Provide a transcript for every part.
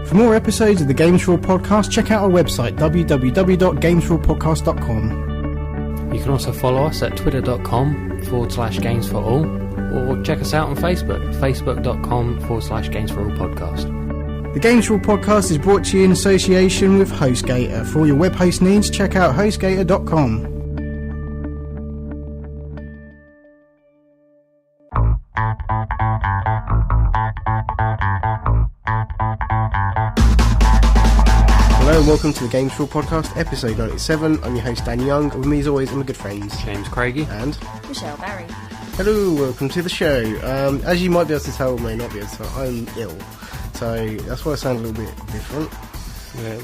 For more episodes of the Games4all podcast, check out our website www.games4all.podcast.com. You can also follow us at twitter.com/Games4all or check us out on Facebook, facebook.com/Games4all podcast. The Games4all podcast is brought to you in association with HostGator. For all your web host needs, check out hostgator.com. Hello and welcome to the Games4all podcast, episode 97. I'm your host Dan Young, with me as always are my good friends James Craigie and Michelle Barry. Hello, welcome to the show. As you might be able to tell, may not be able to tell, I'm ill, so that's why I sound a little bit different.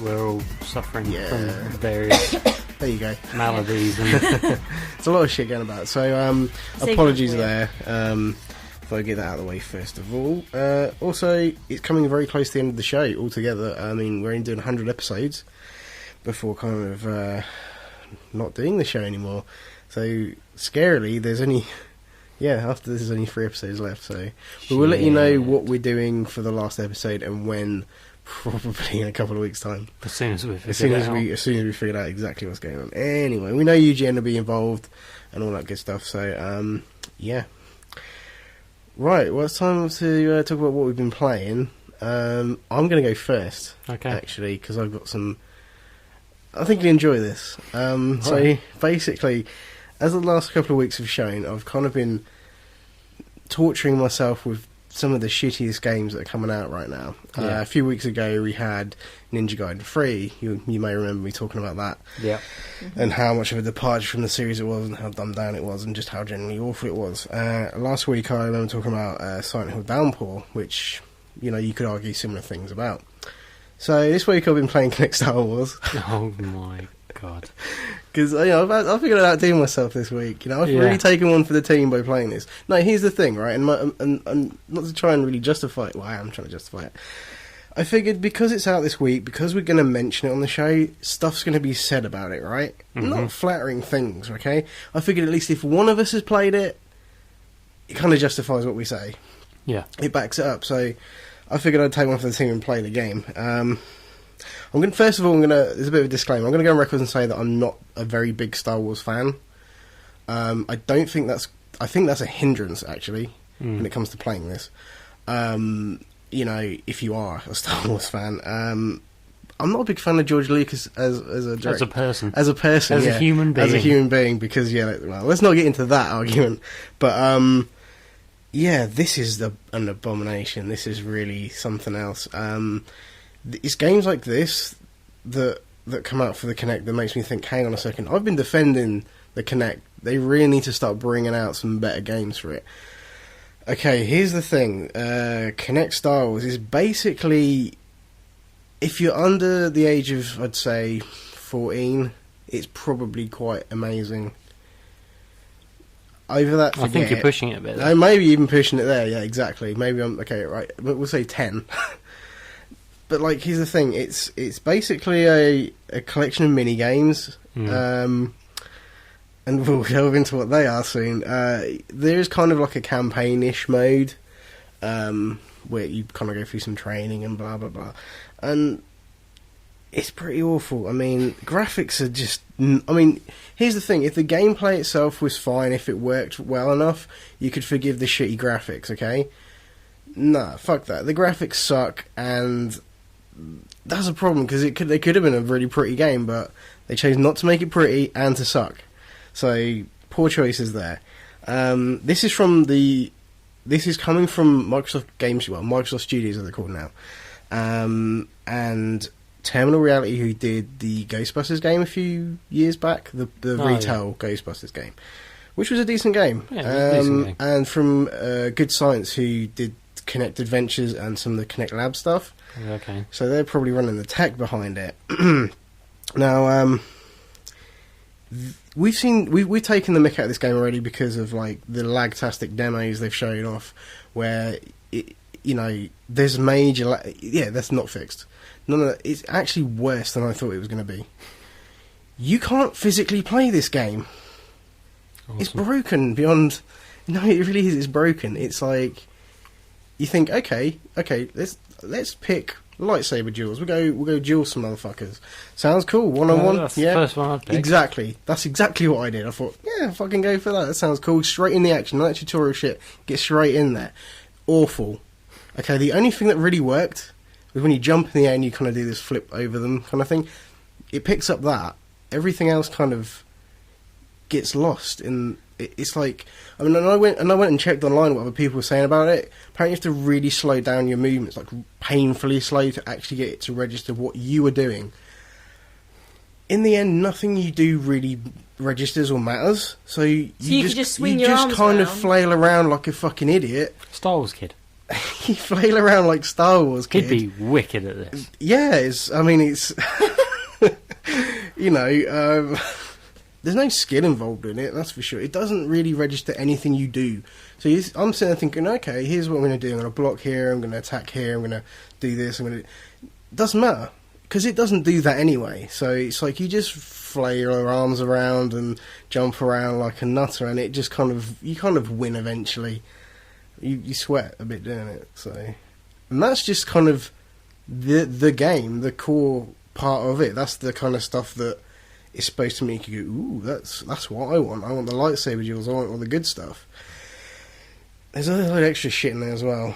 We're all suffering from various there you go. maladies and It's a lot of shit going about, so apologies there. If I get that out of the way first of all. Also, it's coming very close to the end of the show altogether. I mean, we're only doing 100 episodes before kind of not doing the show anymore. So, scarily, there's only... Yeah, after this, there's only 3 episodes left. So, we'll let you know what we're doing for the last episode and when, probably in a couple of weeks' time. as soon as we As soon as we figured out exactly what's going on. Anyway, we know Eugene will be involved and all that good stuff. So, yeah. Right, well, it's time to talk about what we've been playing. I'm going to go first, actually, because I've got some... I think you'll enjoy this. So, basically, as the last couple of weeks have shown, I've kind of been torturing myself with some of the shittiest games that are coming out right now. A few weeks ago, we had Ninja Gaiden 3. You may remember me talking about that. Yeah. And how much of a departure from the series it was, and how dumbed down it was, and just how generally awful it was. Last week, I remember talking about Silent Hill Downpour, which, you could argue similar things about. So this week, I've been playing Kinect Star Wars. Oh my god. Because I figured out doing myself this week. I've really taken one for the team by playing this. No, here's the thing, right? And not to try and really justify it. Well, I am trying to justify it. I figured because it's out this week, because we're going to mention it on the show, stuff's going to be said about it, right? Mm-hmm. Not flattering things, okay? I figured at least if one of us has played it, it kind of justifies what we say. Yeah. It backs it up. So I figured I'd take one for the team and play the game. First of all, there's a bit of a disclaimer. I'm going to go on record and say that I'm not a very big Star Wars fan. I think that's a hindrance, actually, when it comes to playing this. If you are a Star Wars fan. I'm not a big fan of George Lucas as a director. As a person. As a human being, because, let's not get into that argument. But, this is an abomination. This is really something else. It's games like this that come out for the Kinect that makes me think, hang on a second, I've been defending the Kinect. They really need to start bringing out some better games for it. Okay, here's the thing. Kinect Star Wars is basically, if you're under the age of, I'd say, 14, it's probably quite amazing. Over that, I think you're pushing it a bit. No, maybe even pushing it there, yeah, exactly. Maybe I'm, okay, right, but we'll say 10. But, here's the thing, it's basically a collection of mini-games, and we'll delve into what they are soon. There is kind of like a campaign-ish mode, where you kind of go through some training and blah, blah, blah. And it's pretty awful. I mean, graphics are just... here's the thing, if the gameplay itself was fine, if it worked well enough, you could forgive the shitty graphics, okay? Nah, fuck that. The graphics suck, and... that's a problem, because they could have been a really pretty game, but they chose not to make it pretty and to suck. So, poor choices there. This is coming from Microsoft Games, Microsoft Studios, as they're called now. And Terminal Reality, who did the Ghostbusters game a few years back, the retail Ghostbusters game, which was a decent game. Yeah, it was a decent game. And from Good Science, who did Kinect Adventures and some of the Kinect Lab stuff. Okay. So they're probably running the tech behind it. Now, we've taken the mick out of this game already because of the lag-tastic demos they've shown off, where there's major that's not fixed. No, it's actually worse than I thought it was going to be. You can't physically play this game. Awesome. It's broken beyond... No, it really is. It's broken. It's like... You think, okay, let's pick lightsaber duels. We'll go duel some motherfuckers. Sounds cool. 1-on-1. That's Yeah, the first one I'd pick. exactly. That's exactly what I did. I thought, yeah, fucking go for that. That sounds cool. Straight in the action. None of that tutorial shit. Get straight in there. Awful. Okay, the only thing that really worked was when you jump in the air and you kind of do this flip over them kind of thing. It picks up that. Everything else kind of gets lost in. It's like, I mean, and I went and checked online what other people were saying about it. Apparently, you have to really slow down your movements, like painfully slow, to actually get it to register what you were doing. In the end, nothing you do really registers or matters. So you just swing your arms kind of around. flail around like a fucking idiot. Star Wars kid. You flail around like Star Wars kid. He'd be wicked at this. Yeah, it's you know, there's no skill involved in it, that's for sure. It doesn't really register anything you do. So I'm sitting there thinking, okay, here's what I'm going to do. I'm going to block here, I'm going to attack here, I'm going to do this, It doesn't matter, because it doesn't do that anyway. So it's like you just flail your arms around and jump around like a nutter, and it just you kind of win eventually. You sweat a bit doing it. So, and that's just kind of the game, the core part of it. That's the kind of stuff that is supposed to make you go, ooh, that's what I want. I want the lightsaber duels. I want all the good stuff. There's a lot of extra shit in there as well.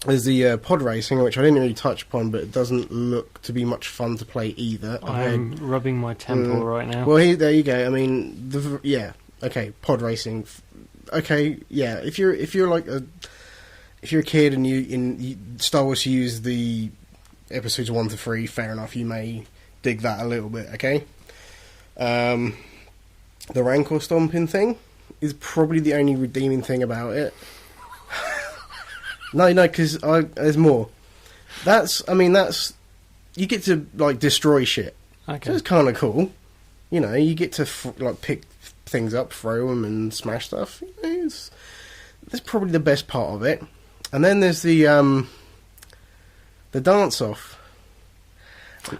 There's the pod racing, which I didn't really touch upon, but it doesn't look to be much fun to play either. I'm rubbing my temple right now. Well, there you go. I mean, okay, pod racing. Okay, yeah. If you're a kid and you Star Wars, you use the episodes 1 to 3. Fair enough. You may dig that a little bit. Okay. The Rancor stomping thing is probably the only redeeming thing about it. No, because there's more. You get to like destroy shit. Okay. So it's kind of cool. You know, you get to pick things up, throw them, and smash stuff. You know, that's probably the best part of it. And then there's the dance off.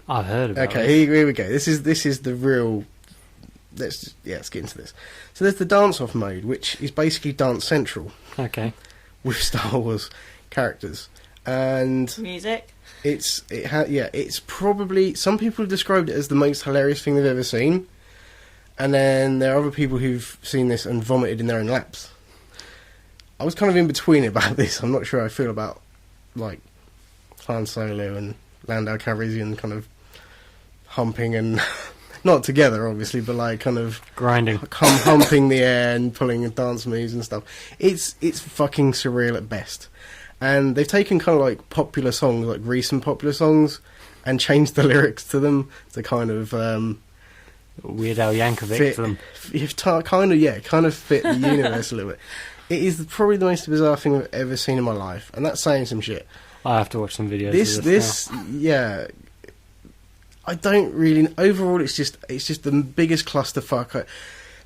I've heard about it. Okay, here we go. This is the real. Let's get into this. So there's the dance off mode, which is basically Dance Central Okay. with Star Wars characters, and Music. it's probably, some people have described it as the most hilarious thing they've ever seen, and then there are other people who've seen this and vomited in their own laps. I was kind of in between about this. I'm not sure how I feel about like Han Solo and Lando Calrissian kind of humping and not together obviously, but like kind of Grinding. humping the air and pulling dance moves and stuff. It's fucking surreal at best. And they've taken kind of like popular songs, like recent popular songs, and changed the lyrics to them to kind of Weird Al Yankovic fit to them. kind of fit the universe a little bit. It is probably the most bizarre thing I've ever seen in my life, and that's saying some shit. I have to watch some videos of this now. Yeah, I don't really. Overall, it's just the biggest clusterfuck.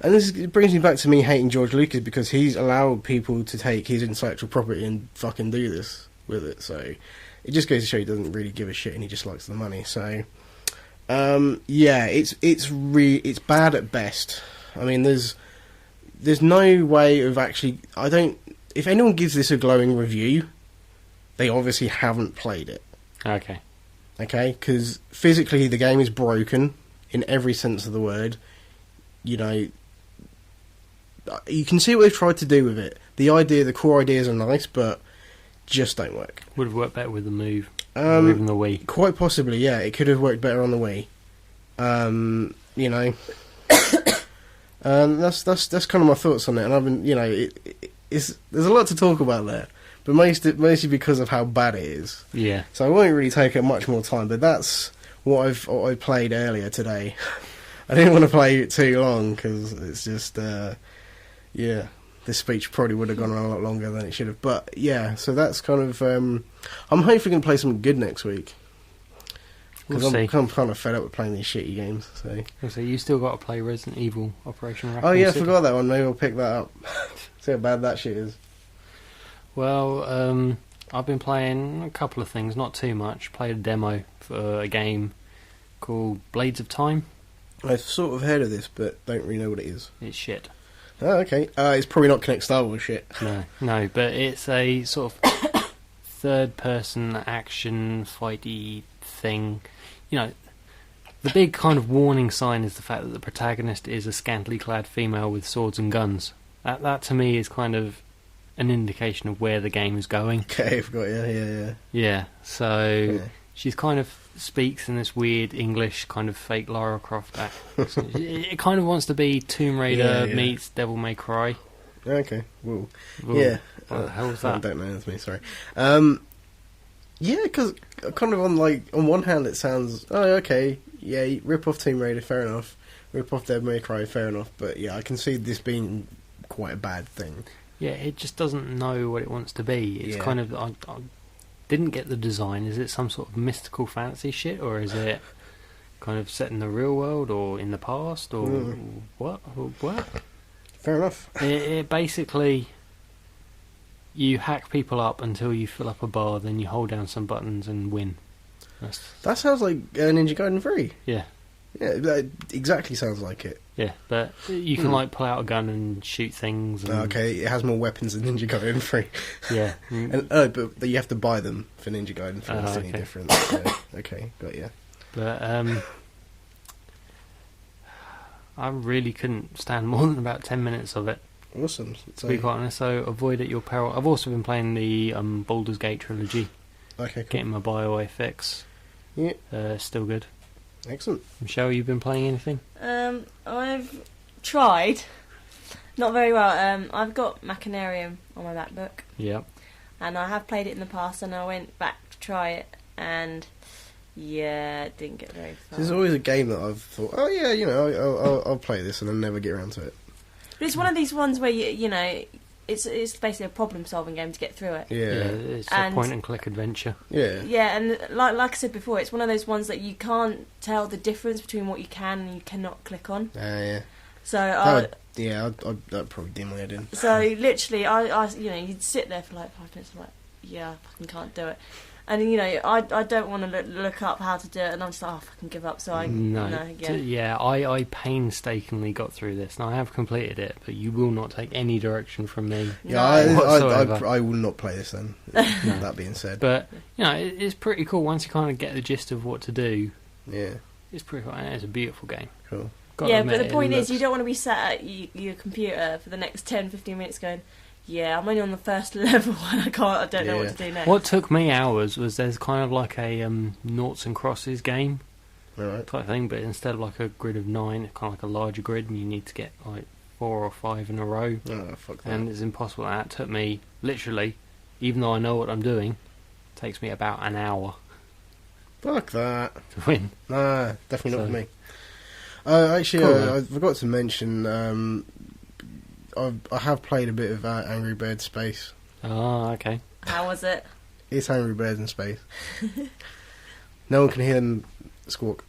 And it brings me back to me hating George Lucas, because he's allowed people to take his intellectual property and fucking do this with it. So it just goes to show he doesn't really give a shit, and he just likes the money. So yeah, it's bad at best. I mean, there's no way of actually. If anyone gives this a glowing review, they obviously haven't played it. Okay. Okay, because physically the game is broken in every sense of the word. You know, you can see what they've tried to do with it. The core ideas are nice, but just don't work. Would have worked better with the Move, or even the Wii. Quite possibly, yeah. It could have worked better on the Wii. You know, that's kind of my thoughts on it. And I've been, you know, there's a lot to talk about there, but mostly because of how bad it is. Yeah. So I won't really take up much more time. But that's what I played earlier today. I didn't want to play it too long because it's just, yeah, this speech probably would have gone on a lot longer than it should have. But yeah, so that's kind of. I'm hopefully going to play something good next week. Because I'm kind of fed up with playing these shitty games. So you still got to play Resident Evil Operation Raccoon Oh yeah, I City. forgot that one. Maybe I'll pick that up. See how bad that shit is. Well, I've been playing a couple of things, not too much. Played a demo for a game called Blades of Time. I've sort of heard of this, but don't really know what it is. It's shit. Oh, okay. It's probably not Kinect Star Wars shit. No, but it's a sort of third-person action fighty thing. You know, the big kind of warning sign is the fact that the protagonist is a scantily clad female with swords and guns. That to me is kind of an indication of where the game is going. Okay, I forgot. Yeah. Yeah, so she's kind of speaks in this weird English kind of fake Lara Croft accent. It kind of wants to be Tomb Raider meets Devil May Cry. Okay, whoa. Yeah. What the hell was that? I don't know, that's me, sorry. Yeah, because kind of on one hand it sounds, okay, yeah, rip off Tomb Raider, fair enough. Rip off Devil May Cry, fair enough. But yeah, I can see this being quite a bad thing. Yeah, it just doesn't know what it wants to be. It's kind of... I didn't get the design. Is it some sort of mystical fantasy shit, or is it kind of set in the real world, or in the past, or what? Fair enough. It basically... You hack people up until you fill up a bar, then you hold down some buttons and win. That sounds like Ninja Gaiden 3. Yeah. Yeah, that exactly sounds like it. Yeah, but you can like pull out a gun and shoot things. And... Okay, it has more weapons than Ninja Gaiden 3. Yeah. And, but you have to buy them for Ninja Gaiden 3. That's any different. So, okay, got you. But I really couldn't stand more than about 10 minutes of it. Awesome. To be quite honest, so avoid at your peril. I've also been playing the Baldur's Gate trilogy. Okay, cool. Getting my BioWare fix. Yeah. Still good. Excellent. Michelle, you been playing anything? I've tried. Not very well. I've got Machinarium on my MacBook. Yeah. And I have played it in the past, and I went back to try it, and it didn't get very far. There's always a game that I've thought, I'll play this, and then never get around to it. But it's one of these ones where it's basically a problem-solving game to get through it. Yeah, it's a point-and-click adventure. Yeah. Yeah, and like I said before, it's one of those ones that you can't tell the difference between what you can and you cannot click on. Yeah. So I'd probably dim my head in. So literally, I you'd sit there for like 5 minutes, like, I fucking can't do it. And I don't want to look up how to do it, and I'm just like, I fucking give up. So I I painstakingly got through this, and I have completed it. But you will not take any direction from me. Yeah, I will not play this then. No. That being said, but it's pretty cool once you kind of get the gist of what to do. Yeah, it's pretty cool. And it's a beautiful game. Cool. But the point is, you don't want to be sat at your computer for the next 10-15 minutes going, I'm only on the first level and I don't know what to do next. What took me hours was there's kind of like a noughts and crosses game type thing, but instead of like a grid of 9, it's kind of like a larger grid, and you need to get like 4 or 5 in a row. Oh, fuck that. And it's impossible. That took me, literally, even though I know what I'm doing, it takes me about an hour. Fuck that. To win. Nah, definitely not for me. Actually, I forgot to mention... I have played a bit of Angry Birds Space. Oh, okay. How was it? It's Angry Birds in space. No one can hear them squawk.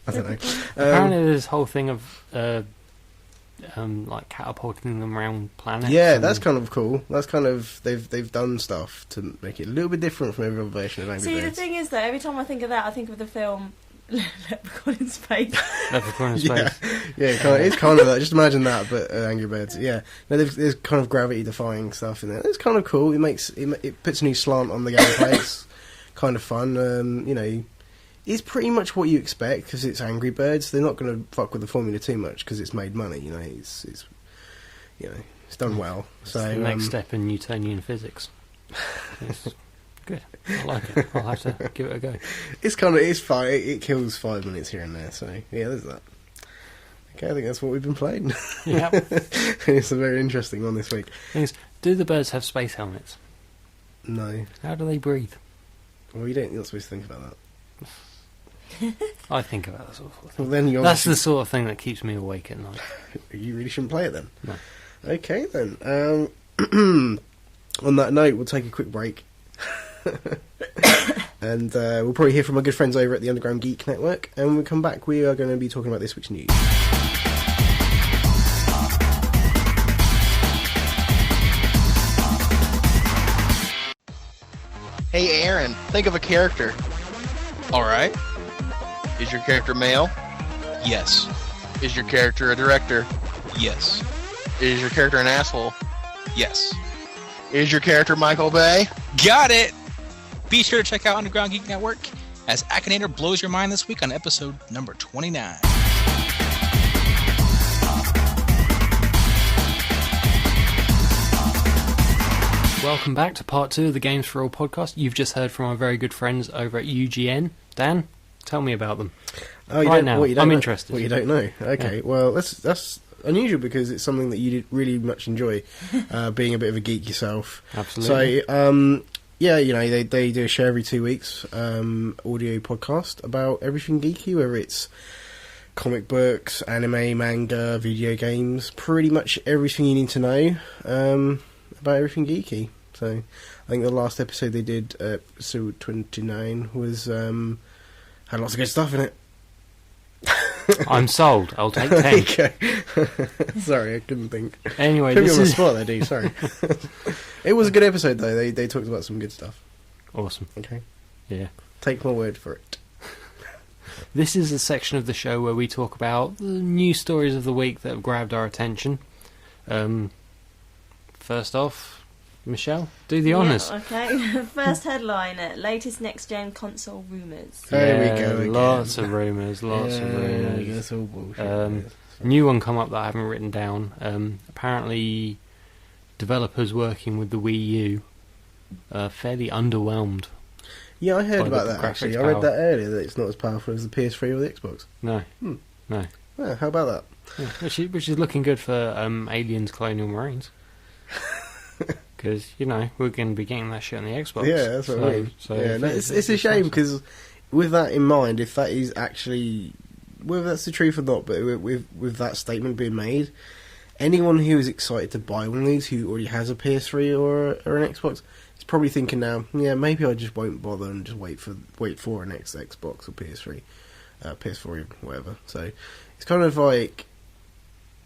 I don't know. Apparently there's this whole thing of like catapulting them around planets. Yeah, that's kind of cool. That's kind of... They've done stuff to make it a little bit different from every other version of Angry Birds. See, the thing is, though, every time I think of that, I think of the film... Leprechaun in Space. Leprechaun in Space. It's kind of that. Just imagine that, but Angry Birds. Yeah, there's kind of gravity-defying stuff in there. It's kind of cool. It puts a new slant on the gameplay. It's kind of fun. It's pretty much what you expect because it's Angry Birds. They're not going to fuck with the formula too much because it's made money. It's done well. It's so the next step in Newtonian physics. Good. I like it. I'll have to give it a go. It's fine. It kills 5 minutes here and there. So yeah, there's that. Okay, I think that's what we've been playing. Yeah. It's a very interesting one this week. Do the birds have space helmets? No. How do they breathe? Well, you're not supposed to think about that. I think about that sort of thing. Well, then that's the sort of thing that keeps me awake at night. You really shouldn't play it then. No. Okay then. On that note, we'll take a quick break. And we'll probably hear from our good friends over at the Underground Geek Network, and when we come back we are going to be talking about this week's news. Hey Aaron, think of a character. Alright. Is your character male? Yes. Is your character a director? Yes. Is your character an asshole? Yes. Is your character Michael Bay? Got it! Be sure to check out Underground Geek Network as Akinator blows your mind this week on episode number 29. Welcome back to part 2 of the Games4all podcast. You've just heard from our very good friends over at UGN. Dan, tell me about them. I'm interested. Well, you don't know. Okay, yeah. Well, that's unusual because it's something that you really much enjoy, being a bit of a geek yourself. Absolutely. So, they do a show every 2 weeks, audio podcast about everything geeky, whether it's comic books, anime, manga, video games, pretty much everything you need to know about everything geeky. So I think the last episode they did, episode 29, was had lots of good stuff in it. I'm sold. I'll take 10. Okay. Sorry, I couldn't think. Anyway, put me on the spot there, dude. Sorry. It was a good episode though. They talked about some good stuff. Awesome. Okay. Yeah. Take my word for it. This is a section of the show where we talk about the news stories of the week that have grabbed our attention. First off, Michelle, do the honours. Okay. First headline: latest next-gen console rumours. There we go again. Lots of rumours. Lots of rumours. That's all bullshit. New one come up that I haven't written down. Apparently, developers working with the Wii U are fairly underwhelmed. Yeah, I heard about that actually. I read that earlier, that it's not as powerful as the PS3 or the Xbox. No. No. Yeah, how about that? Yeah, which is looking good for Aliens Colonial Marines. Because, we're going to be getting that shit on the Xbox. Yeah, that's what I mean. So it's a shame, because with that in mind, if that is actually, whether that's the truth or not, but with that statement being made, anyone who is excited to buy one of these who already has a PS3 or an Xbox is probably thinking now, yeah, maybe I just won't bother and just wait for an Xbox or PS3, PS4 or whatever. So it's kind of like,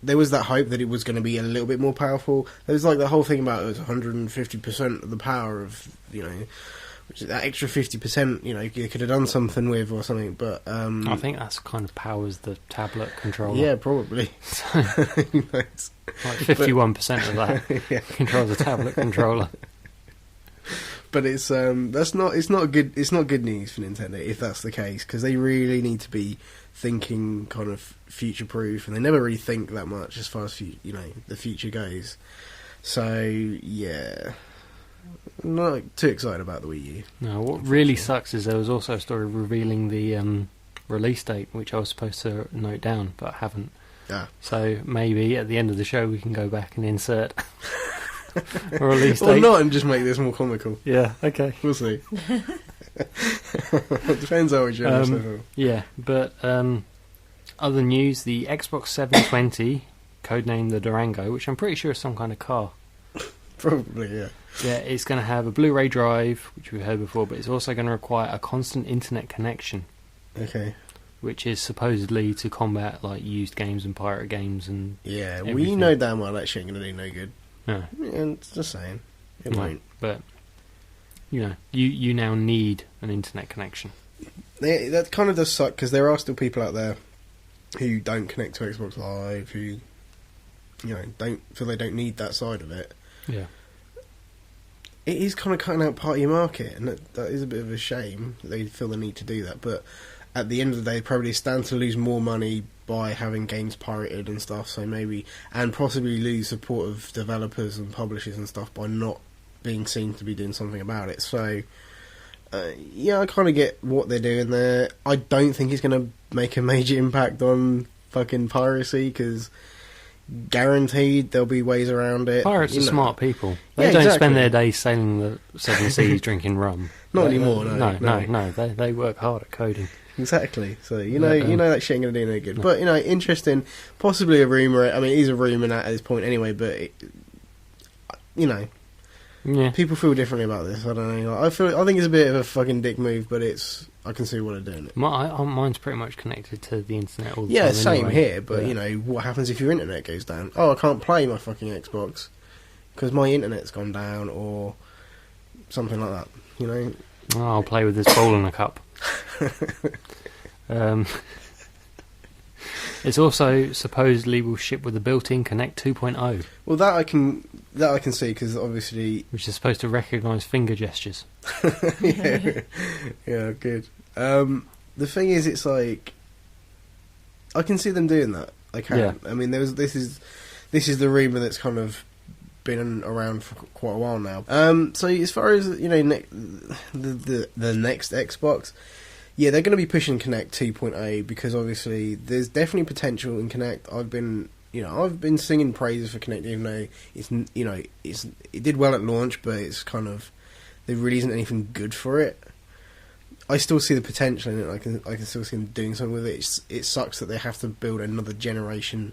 there was that hope that it was going to be a little bit more powerful. There was like the whole thing about it was 150% of the power of, which is that extra 50%, you could have done something with or something. But I think that's kind of powers the tablet controller. Yeah, probably. Like 51% of that controls the tablet controller. But it's not good news for Nintendo if that's the case, because they really need to be thinking kind of future proof, and they never really think that much as far as the future goes. So yeah, I'm not too excited about the Wii U. No, what really sucks is there was also a story revealing the release date, which I was supposed to note down but haven't. Yeah. So maybe at the end of the show we can go back and insert a release date. Or not, and just make this more comical. Yeah, okay. We'll see. Depends how we judge. Yeah, but other news, the Xbox 720, codenamed the Durango, which I'm pretty sure is some kind of car. Probably, yeah. Yeah, it's going to have a Blu-ray drive, which we've heard before, but it's also going to require a constant internet connection. Okay. Which is supposedly to combat like used games and pirate games and everything. We know damn well that shit ain't going to do no good. No. And just saying, it won't. But you now need an internet connection. That kind of does suck, because there are still people out there who don't connect to Xbox Live, who don't feel they don't need that side of it. Yeah. It is kind of cutting out part of your market, and that is a bit of a shame that they feel the need to do that. But at the end of the day, probably stand to lose more money by having games pirated and stuff. So and possibly lose support of developers and publishers and stuff by not being seen to be doing something about it. So I kind of get what they're doing there. I don't think it's going to make a major impact on fucking piracy, because guaranteed there'll be ways around it. Pirates are smart people. They don't spend their days sailing the seven seas drinking rum. Not anymore, no. They work hard at coding. Exactly. So that shit ain't gonna do no good. No. But interesting. Possibly a rumor. I mean, it is a rumor at this point anyway. But people feel differently about this. I don't know. I think it's a bit of a fucking dick move, but I can see what they're doing. Mine's pretty much connected to the internet all the time. Yeah, same anyway. here. But what happens if your internet goes down? Oh, I can't play my fucking Xbox because my internet's gone down, or something like that. I'll play with this ball in a cup. It's also supposedly will ship with a built-in Kinect 2.0. Well, that I can see, because obviously, which is supposed to recognise finger gestures. Yeah, good. The thing is, it's like I can see them doing that. I can. Yeah. I mean, this is the rumour that's kind of been around for quite a while now. So as far as the next Xbox, yeah, they're going to be pushing Kinect 2.0 because obviously there's definitely potential in Kinect. I've been singing praises for Kinect, even though it did well at launch, but it's kind of there really isn't anything good for it. I still see the potential in it. I can still see them doing something with it. It sucks that they have to build another generation.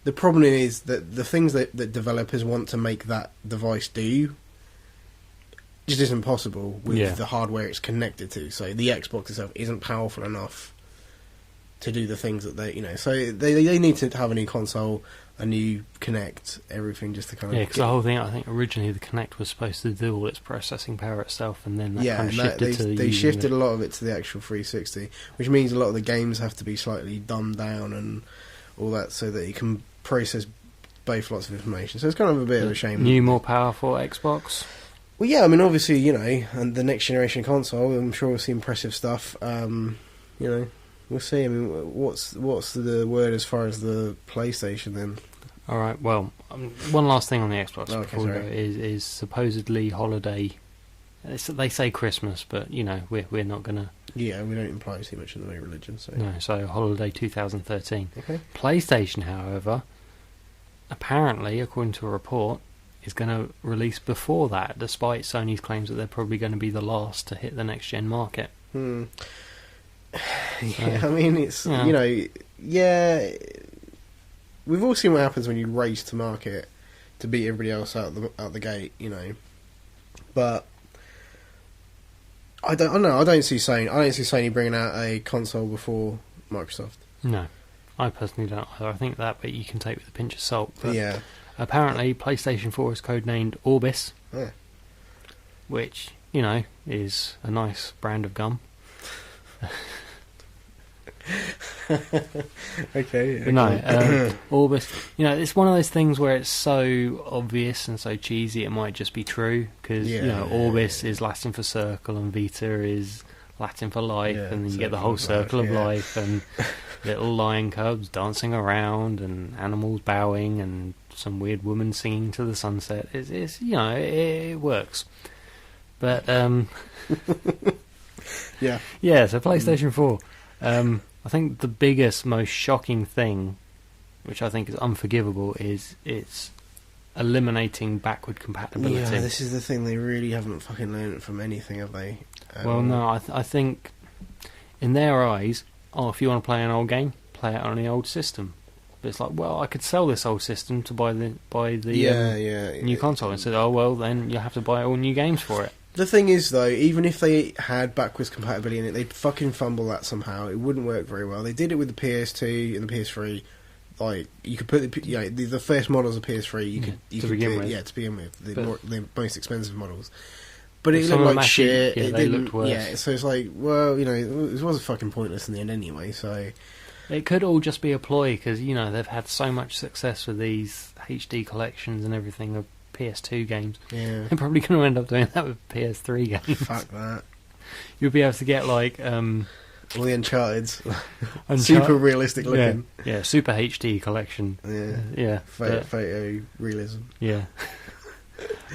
The problem is that the things that developers want to make that device do just isn't possible with the hardware it's connected to. So the Xbox itself isn't powerful enough to do the things that so they need to have a new console, a new Kinect, everything just to kind of... Yeah, because the whole thing, I think originally the Kinect was supposed to do all its processing power itself, and then that kind of shifted they shifted a lot of it to the actual 360, which means a lot of the games have to be slightly dumbed down and all that so that you can process both lots of information. So it's kind of a bit of a shame. New, more powerful Xbox? Well, yeah, I mean, obviously, and the next generation console, I'm sure we'll see impressive stuff. We'll see. I mean, what's the word as far as the PlayStation then? All right. Well, one last thing on the Xbox before we go sorry. is supposedly holiday. They say Christmas, but we're not gonna. Yeah, we don't imply too much in the way of religion. So No, so holiday 2013. Okay. PlayStation, however, apparently, according to a report, is going to release before that, despite Sony's claims that they're probably going to be the last to hit the next gen market. Yeah, I mean, it's we've all seen what happens when you race to market to beat everybody else out the gate, But I don't see Sony bringing out a console before Microsoft. No, I personally don't either. I think that bit you can take with a pinch of salt. But Yeah. apparently, PlayStation 4 is codenamed Orbis, Yeah. which is a nice brand of gum. Okay. But no, Orbis. It's one of those things where it's so obvious and so cheesy it might just be true because Orbis is Latin for circle and Vita is Latin for life, and then you get the whole circle of life and little lion cubs dancing around and animals bowing and some weird woman singing to the sunset. It's it works, but yeah. So PlayStation 4. I think the biggest, most shocking thing, which I think is unforgivable, is it's eliminating backward compatibility. Yeah, this is the thing. They really haven't fucking learned from anything, have they? Well, no, I think in their eyes, if you want to play an old game, play it on the old system. But it's like, well, I could sell this old system to buy the new console. And said, then you have to buy all new games for it. The thing is, though, even if they had backwards compatibility in it, they'd fucking fumble that somehow. It wouldn't work very well. They did it with the PS2 and the PS3. Like, you could put the first models of PS3. You could begin with the most expensive models. But it looked like shit. Yeah, they looked worse. Yeah, so it's like, well, it was fucking pointless in the end anyway. So it could all just be a ploy because they've had so much success with these HD collections and everything of PS2 games. Yeah, they're probably going to end up doing that with PS3 games. Fuck that. You'll be able to get like all the Uncharted's super realistic looking. Yeah, super HD collection. Yeah. Photo realism. Yeah.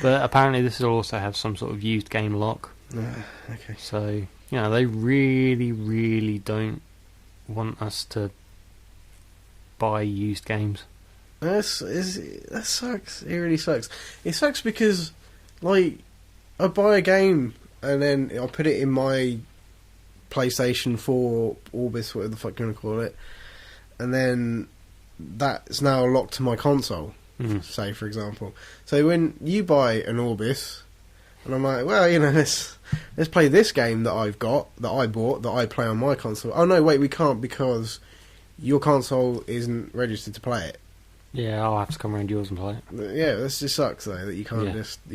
But apparently this will also have some sort of used game lock. Okay. So, they really, really don't want us to buy used games. That sucks. It really sucks. It sucks because, like, I buy a game and then I put it in my PlayStation 4 Orbis, whatever the fuck you want to call it, and then that's now locked to my console, say, for example. So when you buy an Orbis, and I'm like, well, let's play this game that I bought, that I play on my console. Oh, no, wait, we can't because your console isn't registered to play it. Yeah, I'll have to come around yours and play it. Yeah, this just sucks though that you can't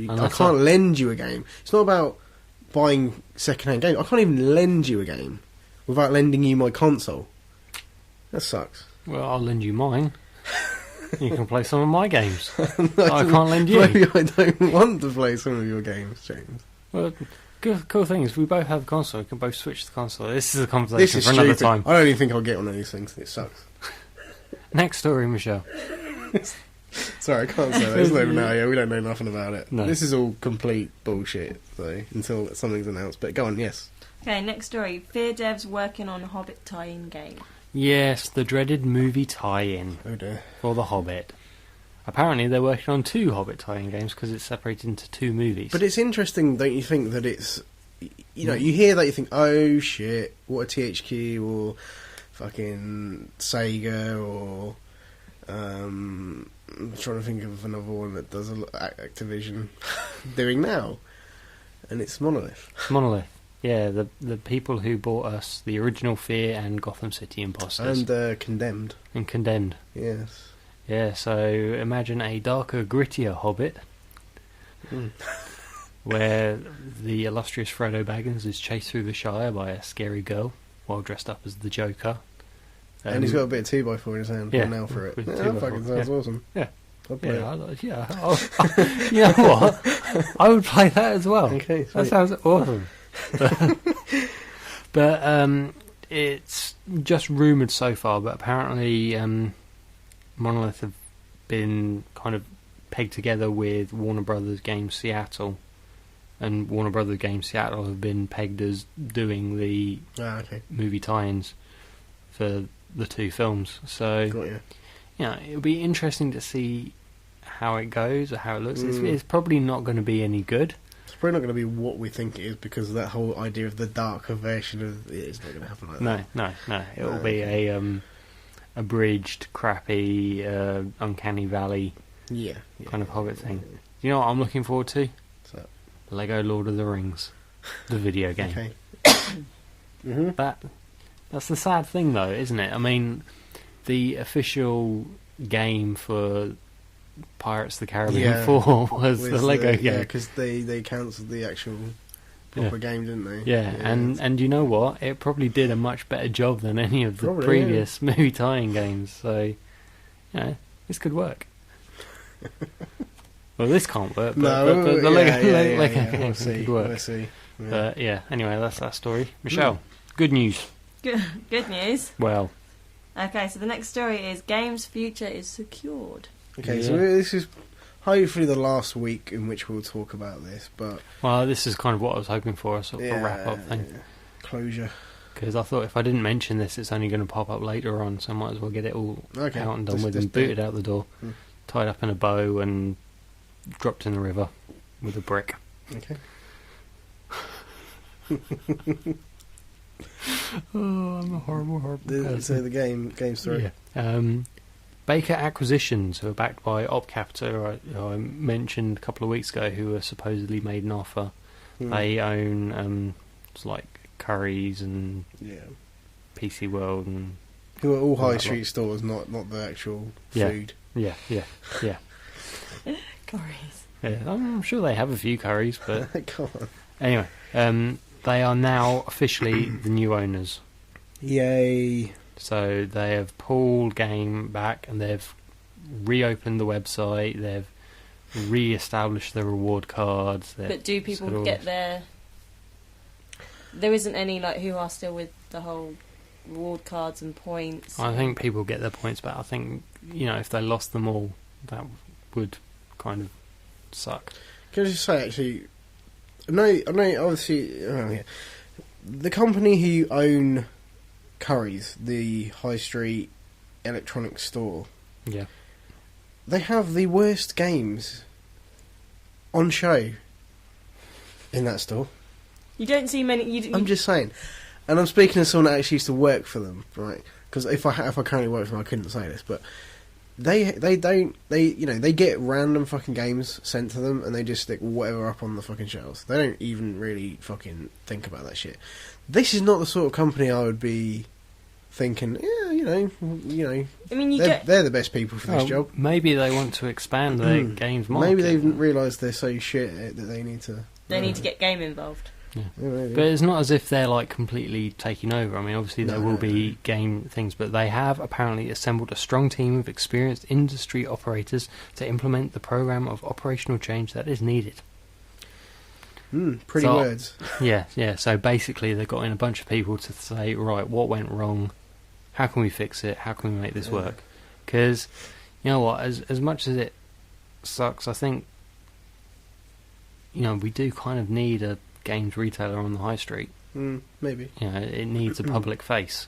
I can't lend you a game. It's not about buying second-hand games. I can't even lend you a game without lending you my console. That sucks. Well, I'll lend you mine. You can play some of my games. I can't lend you. Maybe I don't want to play some of your games, James. Well, Cool thing is we both have the console. We can both switch the console. This is a This conversation is for another stupid. time. I don't even think I'll get one of these things. It sucks. Next story, Michelle. Sorry, I can't say that. It's not even now. Yeah, we don't know nothing about it. No. This is all complete bullshit, though, until something's announced. But go on, yes. Okay, next story. Fear Devs working on Hobbit tie-in game. Yes, the dreaded movie tie-in Oh dear. for The Hobbit. Apparently they're working on 2 Hobbit tie-in games because it's separated into 2 movies. But it's interesting, don't you think, that it's... You know, you hear that, you think, oh shit, what a THQ, or fucking Sega, or... I'm trying to think of another one that does a lot Activision doing now. And it's Monolith. Monolith. Yeah, the people who bought us the original Fear and Gotham City Imposters. And Condemned. And Condemned. Yes. Yeah, so imagine a darker, grittier Hobbit, where the illustrious Frodo Baggins is chased through the Shire by a scary girl while dressed up as the Joker. And he's got a bit of 2x4 in his hand. Yeah, Yeah, now for it. with Yeah, 2x4, that fucking sounds awesome. Yeah. I'll play it. You know what? I would play that as well. Okay, That sweet. sounds awesome. But it's just rumoured so far, but apparently Monolith have been kind of pegged together with Warner Brothers Games Seattle, and Warner Brothers Games Seattle have been pegged as doing the Okay. movie tie-ins for the 2 films. So, Got you. you know, it'll be interesting to see how it goes or how it looks. It's probably not going to be any good. It's probably not going to be what we think it is, because that whole idea of the darker version of it is not going to happen like that. No. It'll be a abridged, crappy, Uncanny Valley Yeah. kind of Hobbit thing. You know what I'm looking forward to? So, Lego Lord of the Rings, the video game. okay. Mm-hmm. That's the sad thing, though, isn't it? I mean, the official game for Pirates of the Caribbean 4 was the Lego game. Yeah, because they cancelled the actual proper game, didn't they? Yeah, and you know what? It probably did a much better job than any of the Probably, previous movie tie-in games. So, you know, this could work. Well, this can't work, but the Lego game we'll see. could work. We'll see. Yeah. But yeah, anyway, that's that story. Michelle, good news. Good news. Well, Okay, so the next story is Games' future is secured. Okay, Yeah. so this is hopefully the last week in which we'll talk about this, but this is kind of what I was hoping for, a sort of a wrap-up thing. Closure. Because I thought if I didn't mention this, it's only going to pop up later on, so I might as well get it all Okay. out and done Just- with just and do booted it. out the door, Hmm. tied up in a bow and dropped in the river with a brick. Okay. Oh, I'm a horrible person. So the game story. Yeah. Baker Acquisitions, who are backed by OpCapita, who I mentioned a couple of weeks ago, who were supposedly made an offer. Hmm. They own it's like Curry's and Yeah. PC World and Who are all high Right, street stores, not the actual Yeah. food. yeah. Curries. Yeah, I'm sure they have a few Curries, but Come on. anyway, they are now officially the new owners. Yay. So they have pulled game back and they've reopened the website. They've re-established the reward cards. But do people sort of- get their... There isn't any like who are still with the whole reward cards and points. I think people get their points back. I think, if they lost them all, that would kind of suck. Can I just say, actually, I know, obviously, the company who own Curry's, the high street electronics store, Yeah. they have the worst games on show in that store. You don't see many. I'm just saying, and I'm speaking as someone that actually used to work for them, right? Because if I currently worked for them, I couldn't say this, but they get random fucking games sent to them, and they just stick whatever up on the fucking shelves. They don't even really fucking think about that shit. This is not the sort of company I would be thinking. Yeah, I mean, they're the best people for this job. Maybe they want to expand their games market. Maybe they've realised they're so shit that they need to. They need to get game involved. Yeah, maybe. But it's not as if they're like completely taking over. I mean, obviously there will be game things, but they have apparently assembled a strong team of experienced industry operators to implement the program of operational change that is needed. Pretty So- words. Yeah. So basically, they've got in a bunch of people to say, right, what went wrong? How can we fix it? How can we make this work? Because, you know what, as much as it sucks, I think, we do kind of need a games retailer on the high street. Maybe. It needs a public face.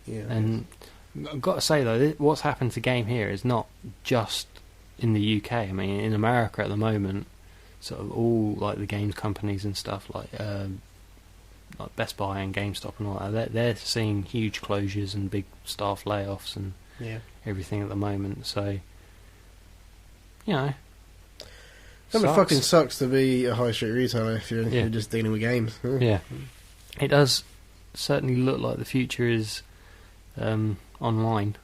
Yeah. And I've got to say, though, what's happened to Game here is not just in the UK. I mean, in America at the moment, sort of all like the games companies and stuff like Best Buy and GameStop and all that, they're seeing huge closures and big staff layoffs and everything at the moment. So, kind of fucking sucks to be a high street retailer if you're just dealing with games. Yeah, it does certainly look like the future is online.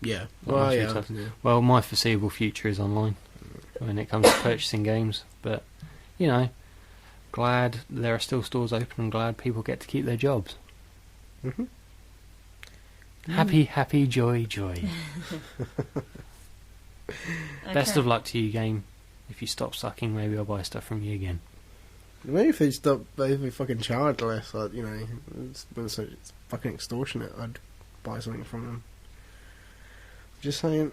Yeah. Well, well, my foreseeable future is online when it comes to purchasing games. But, glad there are still stores open and glad people get to keep their jobs. Happy, joy. Best of luck to you, game. If you stop sucking, maybe I'll buy stuff from you again. Maybe if they stop, if they fucking charge less, like, it's fucking extortionate, I'd buy something from them. Just saying.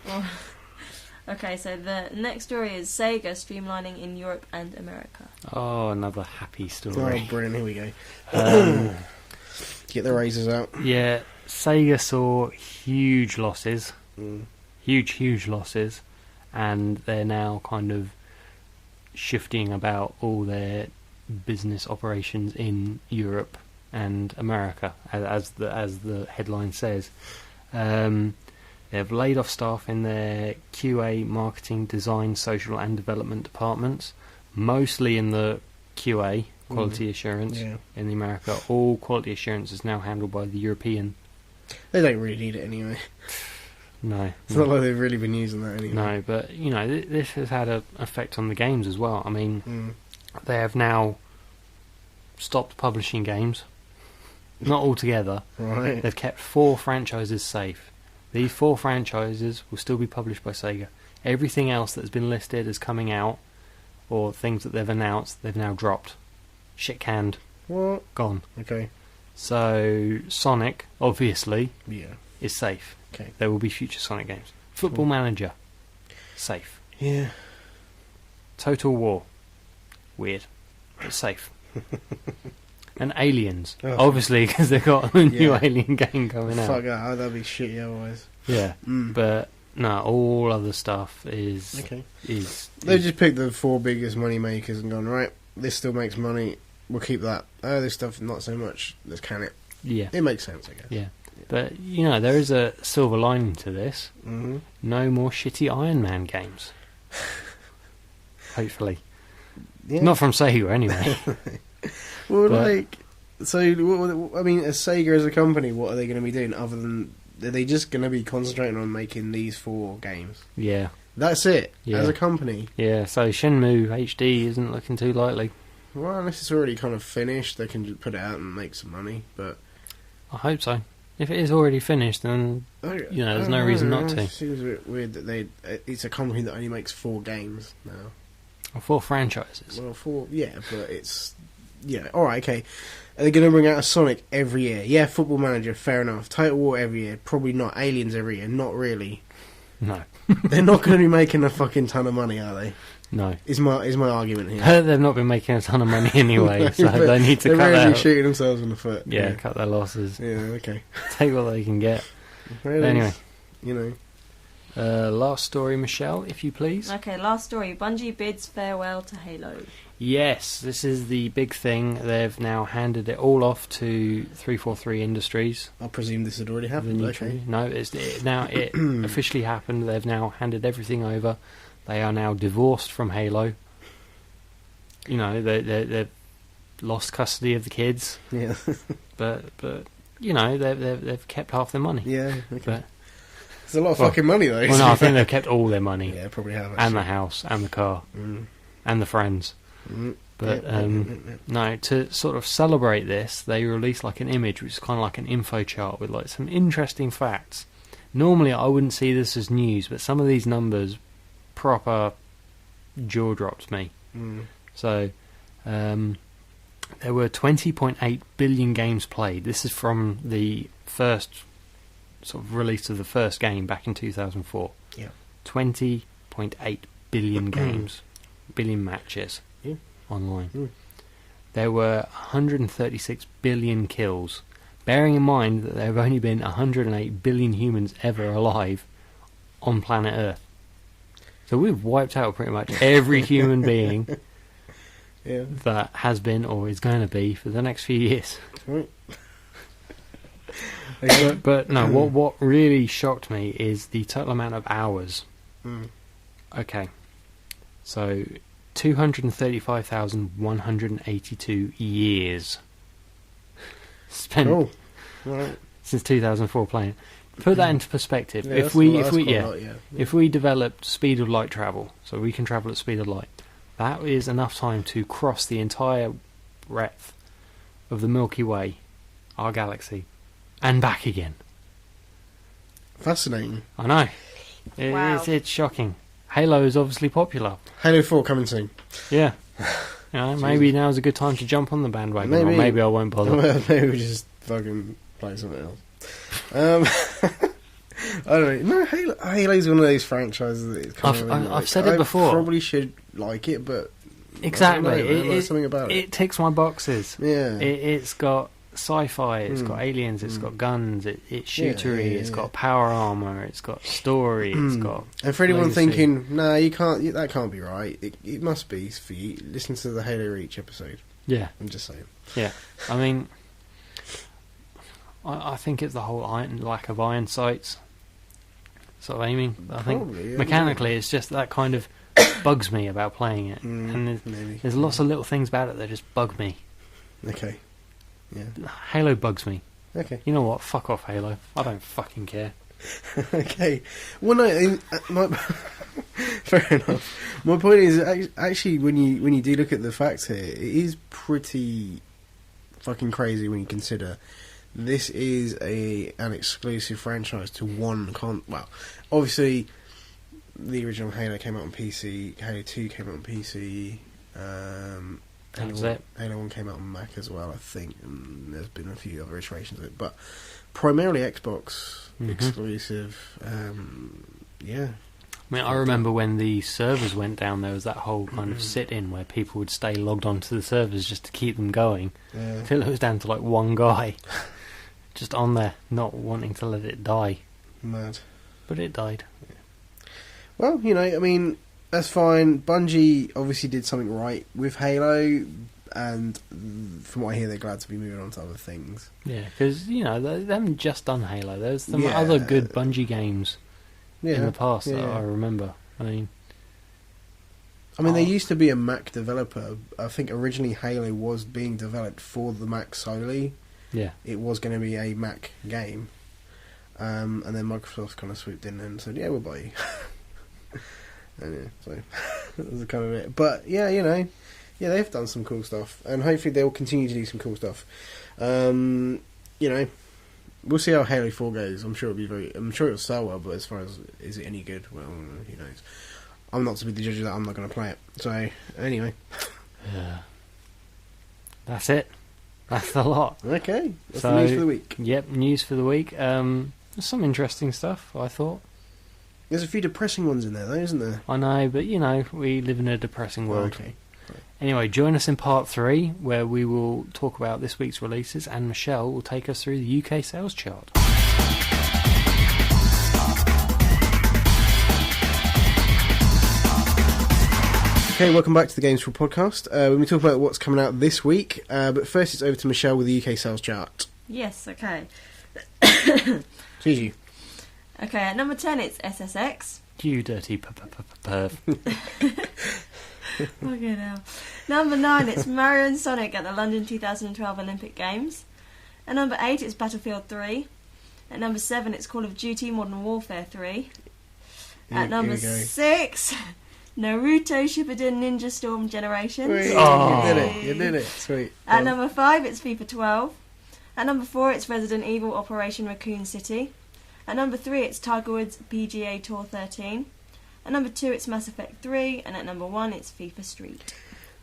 Well, okay, so the next story is Sega streamlining in Europe and America. Oh, another happy Oh, story. brilliant, here we go. Get the razors out. Yeah, Sega saw huge losses. Huge losses. And they're now kind of shifting about all their business operations in Europe and America, as the headline says. They've laid off staff in their QA, marketing, design, social and development departments, mostly in the QA, quality assurance, in the America. All quality assurance is now handled by the European. They don't really need it anyway. No. It's not like they've really been using that anyway. No, but, this has had an effect on the games as well. I mean, they have now stopped publishing games. Not altogether. Right. They've kept 4 franchises safe. These 4 franchises will still be published by Sega. Everything else that's been listed as coming out, or things that they've announced, they've now dropped. Shit canned. What? Gone. Okay. So, Sonic, obviously, is safe. Okay. There will be future Sonic games. Football Manager, safe. Yeah. Total War, weird, but safe. And Aliens, obviously, because they've got a new Alien game coming out. Fuck that, that'd be shitty otherwise. Yeah, but no, all other stuff is They've just picked the 4 biggest money makers and gone, right, this still makes money, we'll keep that. This stuff not so much, let's can it. Yeah, it makes sense, I guess. Yeah, but there is a silver lining to this. No more shitty Iron Man games. Hopefully, not from Sega anyway. Well, as Sega as a company, what are they going to be doing other than, are they just going to be concentrating on making these 4 games? Yeah. That's it, as a company. Yeah, so Shenmue HD isn't looking too likely. Well, unless it's already kind of finished, they can just put it out and make some money, but... I hope so. If it is already finished, then, there's no reason not to. It seems a bit weird that it's a company that only makes 4 games now. Or 4 franchises. Well, 4, but it's... Yeah, alright, okay. Are they going to bring out a Sonic every year? Yeah, Football Manager, fair enough. Total War every year, probably not. Aliens every year, not really. No. They're not going to be making a fucking ton of money, are they? No. Is my argument here. They've not been making a ton of money anyway, so they need to cut they're really out. shooting themselves in the foot. Yeah, cut their losses. Yeah, okay. Take what they can get. Well, anyway. Last story, Michelle, if you please. Okay, last story. Bungie bids farewell to Halo. Yes, this is the big thing. They've now handed it all off to 343 Industries. I presume this had already happened. Okay. No, it officially happened. They've now handed everything over. They are now divorced from Halo. They've lost custody of the kids. Yeah. but they've kept half their money. Yeah. Okay. But it's a lot of fucking money though. Well, no, I think they've kept all their money. Yeah, probably have. And the house, and the car, and the friends. But no, to sort of celebrate this, they released like an image, which is kind of like an info chart with like some interesting facts. Normally, I wouldn't see this as news, but some of these numbers proper jaw dropped me. So, there were 20.8 billion games played. This is from the first sort of release of the first game back in 2004. Yeah. 20.8 billion games, billion matches online. There were 136 billion kills, bearing in mind that there have only been 108 billion humans ever alive on planet Earth. So we've wiped out pretty much every human being that has been or is going to be for the next few years. Right. But no, what really shocked me is the total amount of hours. Okay, so 235,182 years spent since 2004 playing. Put that into perspective. Yeah, If we developed speed of light travel, so we can travel at speed of light, that is enough time to cross the entire breadth of the Milky Way, our galaxy, and back again. Fascinating. I know. Wow. It's shocking. Halo is obviously popular. Halo 4 coming soon. Yeah. You know, maybe now's a good time to jump on the bandwagon, or maybe I won't bother. Well, maybe we just fucking play something else. I don't know. No, Halo's one of those franchises that it's kind of... I've said it before. I probably should like it, but... Exactly. There's something about it. It ticks my boxes. Yeah. It's got sci-fi, it's got aliens, it's got guns, it's shootery, it's got power armor, it's got story, it's got... And for anyone legacy. thinking, no, you can't, that can't be right, it must be for you. Listen to the Halo Reach episode. Yeah. I'm just saying. Yeah. I mean, I think it's the whole lack of iron sights sort of aiming. I think mechanically it's just that kind of bugs me about playing it. And there's lots of little things about it that just bug me. Okay. Yeah. Halo bugs me. Okay. You know what? Fuck off, Halo. I don't fucking care. Okay. Well, no. Fair enough. My point is actually when you do look at the facts here, it is pretty fucking crazy when you consider this is an exclusive franchise to one Well, obviously the original Halo came out on PC. Halo 2 came out on PC. Halo 1 came out on Mac as well, I think, and there's been a few other iterations of it, but primarily Xbox exclusive. Yeah. I mean, I remember when the servers went down, there was that whole kind of sit-in where people would stay logged onto the servers just to keep them going, until it was down to like one guy just on there, not wanting to let it die. Mad. But it died. Yeah. Well, you know, I mean, that's fine. Bungie obviously did something right with Halo, and from what I hear, they're glad to be moving on to other things. Yeah, because, you know, they haven't just done Halo. There's some other good Bungie games in the past that I remember. I mean, there used to be a Mac developer. I think originally Halo was being developed for the Mac solely. Yeah. It was going to be a Mac game. And then Microsoft kind of swooped in and said, yeah, we'll buy you. And so that was kind of it. But yeah, you know, they've done some cool stuff, and hopefully they'll continue to do some cool stuff. You know, we'll see how Halo 4 goes. I'm sure it'll sell well, but as far as is it any good, well, who knows. I'm not to be the judge of that. I'm not going to play it. So anyway, that's it. That's the lot. Okay, that's the news for the week. Yep, news for the week. There's some interesting stuff, I thought. There's a few depressing ones in there, though, isn't there? I know, but, you know, we live in a depressing world. Okay. Right. Anyway, join us in part 3, where we will talk about this week's releases, and Michelle will take us through the UK sales chart. Okay, welcome back to the Games4all podcast. When we talk about what's coming out this week, but first it's over to Michelle with the UK sales chart. Yes, okay. Excuse you. Okay, at number 10 it's SSX. You dirty perv. Fucking hell. Number 9 it's Mario and Sonic at the London 2012 Olympic Games. At number 8 it's Battlefield 3. At number 7 it's Call of Duty Modern Warfare 3. At number 6, Naruto Shippuden Ninja Storm Generations. Oh, you did it. Sweet. At number 5 it's FIFA 12. At number 4 it's Resident Evil Operation Raccoon City. At number 3 it's Tiger Woods PGA Tour 13. At number 2 it's Mass Effect 3. And at number 1 it's FIFA Street.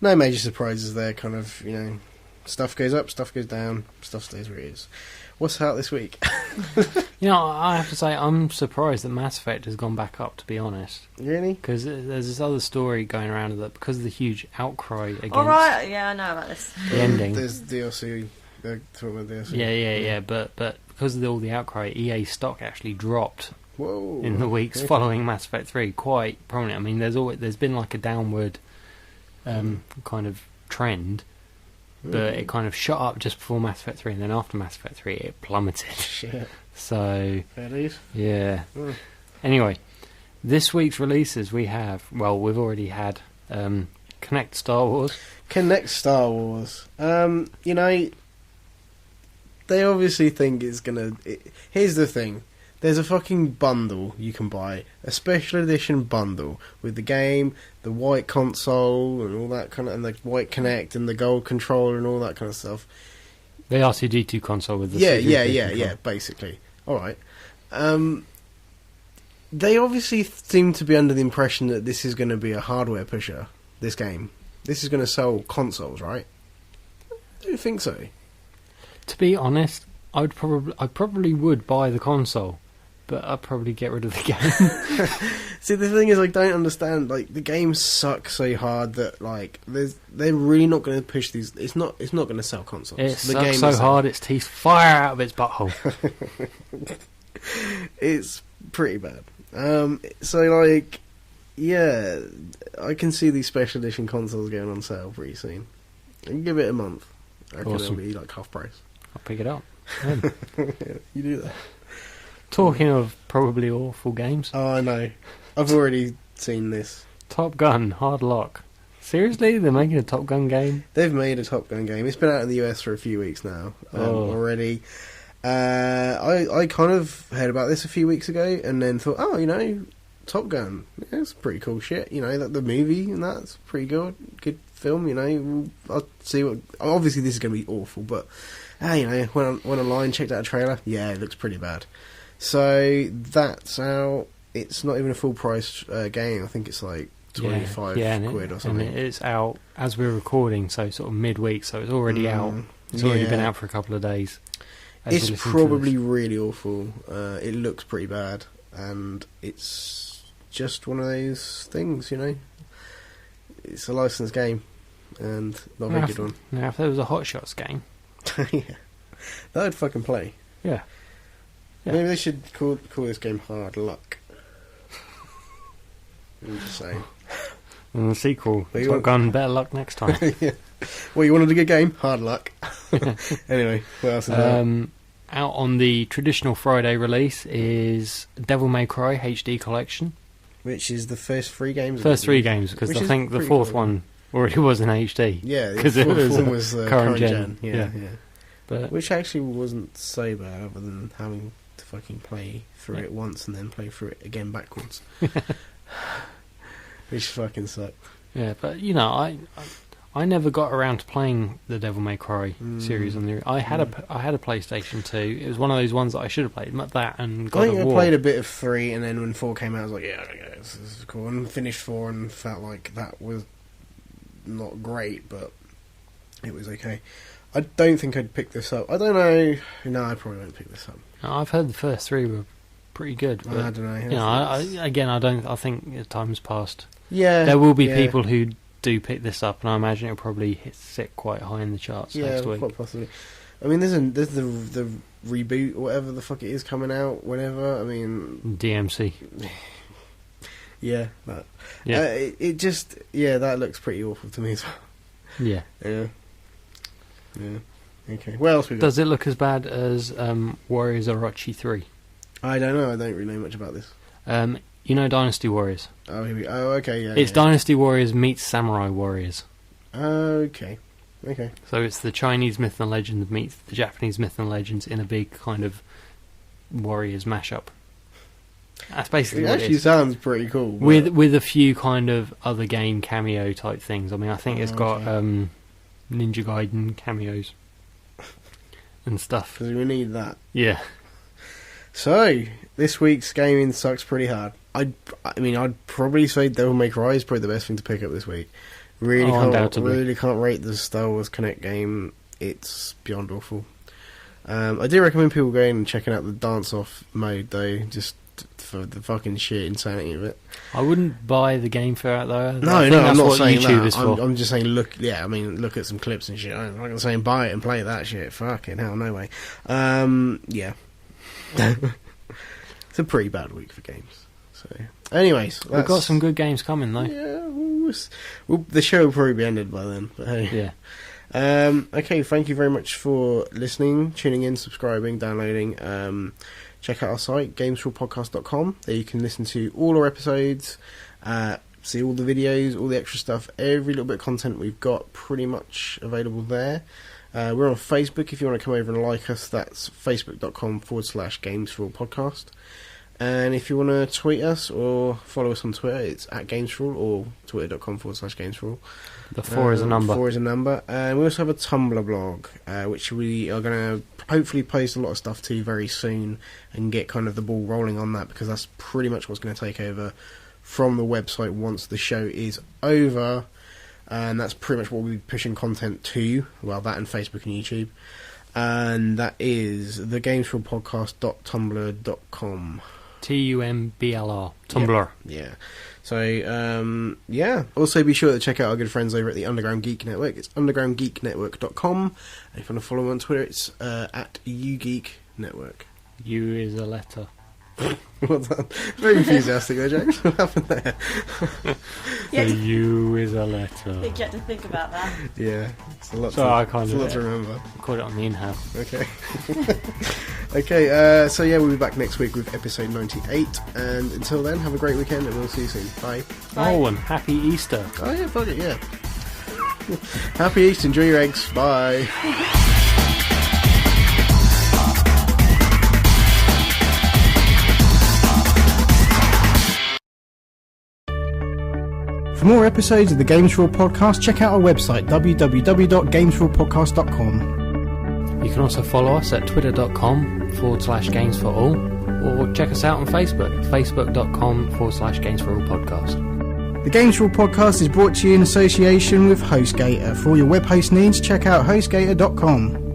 No major surprises there. Kind of, stuff goes up, stuff goes down, stuff stays where it is. What's out this week? I have to say, I'm surprised that Mass Effect has gone back up, to be honest. Really? Because there's this other story going around that because of the huge outcry against Alright, yeah, I know about this. the ending. There's DLC. They're talking about DLC. Yeah. But because of all the outcry, EA stock actually dropped Whoa. in the weeks following Mass Effect 3 quite prominent. I mean, there's been like a downward kind of trend, but it kind of shot up just before Mass Effect 3, and then after Mass Effect 3 it plummeted. Shit. So, Fair dues. yeah. Anyway, this week's releases we've already had Kinect Star Wars. Kinect Star Wars. They obviously think it's gonna... Here's the thing. There's a fucking bundle you can buy. A special edition bundle with the game, the white console, and all that kind of... And the white Kinect, and the gold controller, and all that kind of stuff. The R2-D2 console with the Yeah, basically. Alright. They obviously seem to be under the impression that this is going to be a hardware pusher, this game. This is going to sell consoles, right? I don't think so. To be honest, I probably would buy the console, but I'd probably get rid of the game. See, the thing is, I don't understand. Like, the games suck so hard that they're really not going to push these. It's not going to sell consoles. It sucks so hard its teeth fire out of its butthole. It's pretty bad. Yeah, I can see these special edition consoles going on sale pretty soon. And give it a month. I reckon it'll be like half price. I'll pick it up. Yeah, you do that. Talking of probably awful games. Oh, I know. I've already seen this. Top Gun, Hard Lock. Seriously? They're making a Top Gun game? They've made a Top Gun game. It's been out in the US for a few weeks now already. I kind of heard about this a few weeks ago and then thought, Top Gun. Yeah, it's pretty cool shit. The movie and that's pretty good. Good film, I'll see what... Obviously this is going to be awful, but... went online, checked out a trailer. Yeah, it looks pretty bad. So that's out. It's not even a full price game. I think it's like 25 quid or something. And it's out as we're recording, so sort of midweek. So it's already out. It's already been out for a couple of days. It's probably really awful. It looks pretty bad, and it's just one of those things, It's a licensed game, and not a very good one. Now, if there was a Hot Shots game, yeah, that would fucking play. Yeah. Maybe they should call this game Hard Luck. I'm just saying. And the sequel, Top Gun, Better Luck Next Time. Yeah. Well, you wanted a good game? Hard Luck. Anyway, what else is there? Out on the traditional Friday release is Devil May Cry HD Collection. Which is the first three games? First three games, because I think the fourth one already was in HD. Yeah, because it was current gen. Yeah. But which actually wasn't so bad, other than having to fucking play through it once and then play through it again backwards. Which fucking sucked. Yeah, but I never got around to playing the Devil May Cry series on the. I had a PlayStation 2. It was one of those ones that I should have played. That and God of War. I played a bit of 3, and then when 4 came out, I was like, yeah, this is cool. And finished 4 and felt like that was not great, but it was okay. I don't think I'd pick this up. I don't know. No, I probably won't pick this up. I've heard the first 3 were pretty good. But, I don't know. I think time's passed. Yeah, there will be people who do pick this up, and I imagine it'll probably sit quite high in the charts next week. Quite possibly. I mean, there's the reboot or whatever the fuck it is coming out whenever. I mean, DMC. Yeah, that. Yeah. It just that looks pretty awful to me as well. Yeah. Yeah. Okay. What else we got? Does it look as bad as Warriors Orochi 3? I don't know. I don't really know much about this. Dynasty Warriors. Oh, here we go. Oh, okay. Yeah. It's Dynasty Warriors meets Samurai Warriors. Okay. So it's the Chinese myth and legends meets the Japanese myth and legends in a big kind of Warriors mashup. That's basically what it is. It actually sounds pretty cool. With a few kind of other game cameo type things. I mean, I think it's got Ninja Gaiden cameos and stuff. Because we need that. Yeah. So, this week's gaming sucks pretty hard. I'd probably say Devil May Cry is probably the best thing to pick up this week. Really undoubtedly. can't rate the Star Wars Kinect game. It's beyond awful. I do recommend people going and checking out the dance-off mode, though, just for the fucking sheer insanity of it. I wouldn't buy the game for it, though. No, I'm not what saying YouTube that. is for. I'm just saying, look at some clips and shit. I'm not going to say buy it and play that shit. Fucking hell, no way. Yeah. It's a pretty bad week for games. So, anyways. We've got some good games coming, though. Yeah, the show will probably be ended by then, but hey. Yeah. Okay, thank you very much for listening, tuning in, subscribing, downloading. Check out our site, Games4all.podcast.com. There you can listen to all our episodes, see all the videos, all the extra stuff, every little bit of content we've got pretty much available there. We're on Facebook. If you want to come over and like us, that's facebook.com/Games4all podcast. And if you want to tweet us or follow us on Twitter, it's at Games4all or twitter.com/Games4all. The 4 is a number. 4 is a number. And we also have a Tumblr blog, which we are going to hopefully post a lot of stuff to very soon and get kind of the ball rolling on that, because that's pretty much what's going to take over from the website once the show is over. And that's pretty much what we'll be pushing content to. Well, that and Facebook and YouTube. And that is the Games4all podcast.tumblr.com. TUMBLR. Tumblr. Yeah. So, yeah. Also, be sure to check out our good friends over at the Underground Geek Network. It's undergroundgeeknetwork.com. And if you want to follow them on Twitter, it's at UGeekNetwork. U is a letter. Well done. Very enthusiastic there, James. What happened there? The U is a letter. You get to think about that. Yeah. It's a lot, So I can't it's a do lot it. to remember. Caught it on the in-house. Okay. Okay, so yeah, we'll be back next week with episode 98. And until then, have a great weekend and we'll see you soon. Bye. Bye. Oh, and happy Easter. Oh yeah, fuck it, yeah. Happy Easter, enjoy your eggs. Bye. For more episodes of the Games4all podcast, check out our website, www.games4allpodcast.com. You can also follow us at twitter.com/Games4all, or check us out on Facebook, facebook.com/Games4all podcast. The Games4all podcast is brought to you in association with HostGator. For all your web host needs, check out hostgator.com.